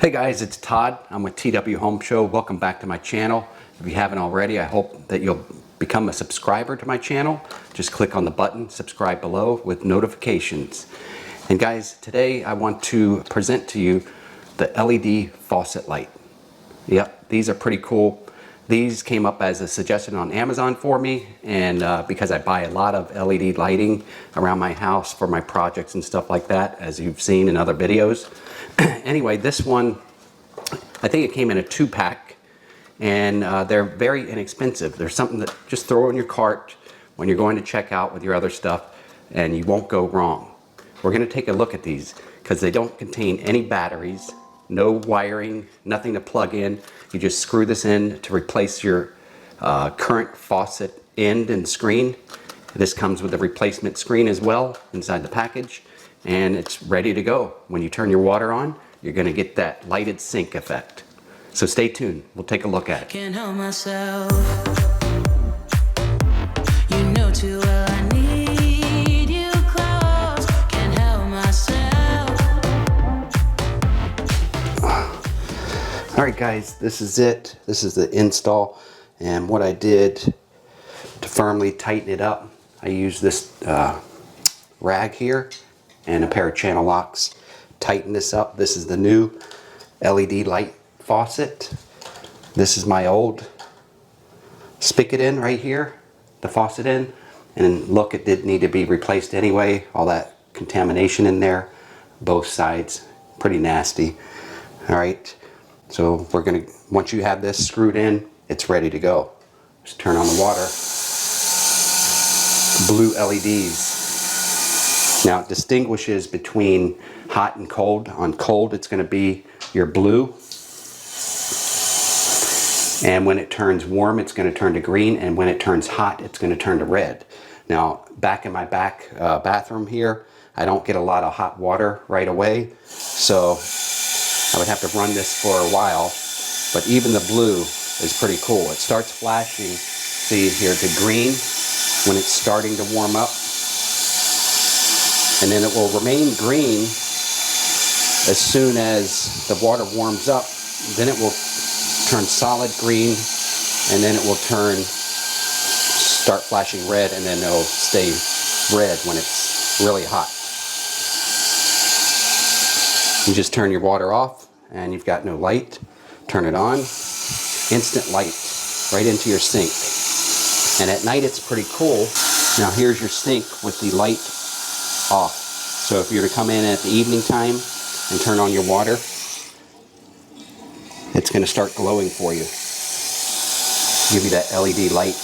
Hey guys, it's Todd. I'm with TW Home Show. Welcome back to my channel. If you haven't already, I hope that you'll become a subscriber to my channel. Just click on the button, subscribe below with notifications. And guys, today I want to present to you the LED Faucet Light. Yep, these are pretty cool. These came up as a suggestion on Amazon for me, and because I buy a lot of LED lighting around my house for my projects and stuff like that, as you've seen in other videos. Anyway, this one, I think it came in a 2-pack, and they're very inexpensive. They're something that just throw in your cart when you're going to check out with your other stuff, and you won't go wrong. We're going to take a look at these because they don't contain any batteries, no wiring, nothing to plug in. You just screw this in to replace your current faucet end and screen. This comes with a replacement screen as well inside the package, and it's ready to go. When you turn your water on, you're going to get that lighted sink effect. So stay tuned. We'll take a look at it. Can't help myself. You know too well I need you close. Can't help myself. Alright guys, this is it. This is the install, and what I did to firmly tighten it up, I used this rag here and a pair of channel locks. Tighten this up. This is the new LED light faucet. This is my old spigot end right here, the faucet end, and look, it did need to be replaced anyway. All that contamination in there, both sides, pretty nasty. Alright, so we're gonna, once you have this screwed in, it's ready to go. Just turn on the water. Blue LEDs. Now it distinguishes between hot and cold. On cold, it's going to be your blue, and when it turns warm, it's going to turn to green, and when it turns hot, it's going to turn to red. Now back in my bathroom here, I don't get a lot of hot water right away, so I would have to run this for a while. But even the blue is pretty cool. It starts flashing, see here, to green when it's starting to warm up, and then it will remain green as soon as the water warms up. Then it will turn solid green, and then it will start flashing red, and then it'll stay red when it's really hot. You just turn your water off and you've got no light. Turn it on, instant light right into your sink. And at night it's pretty cool. Now here's your sink with the light off. So if you were to come in at the evening time and turn on your water, it's going to start glowing for you. Give you that LED light.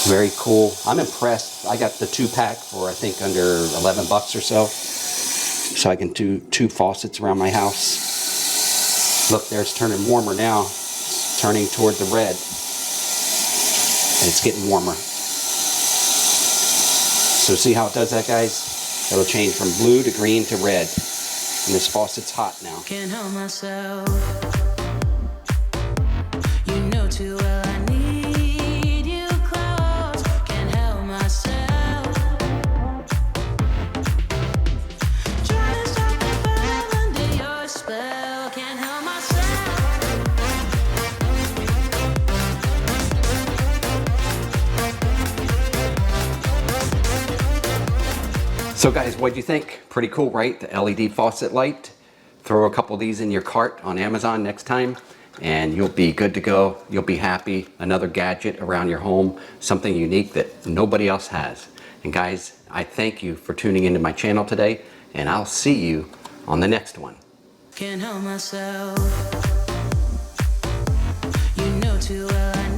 Very cool. I'm impressed. I got the 2-pack for I think under 11 bucks or so. So I can do 2 faucets around my house. Look, there, it's turning warmer now. It's turning toward the red. And it's getting warmer. So see how it does that, guys? It'll change from blue to green to red. And this faucet's hot now. Can't help myself. You know too well I need you close. Can't help myself. Try to stop me from under your spell. Can't help myself. So guys, what'd you think? Pretty cool, right? The LED faucet light. Throw a couple of these in your cart on Amazon next time, and you'll be good to go. You'll be happy. Another gadget around your home, something unique that nobody else has. And guys, I thank you for tuning into my channel today, and I'll see you on the next one. Can't help myself. You know too well I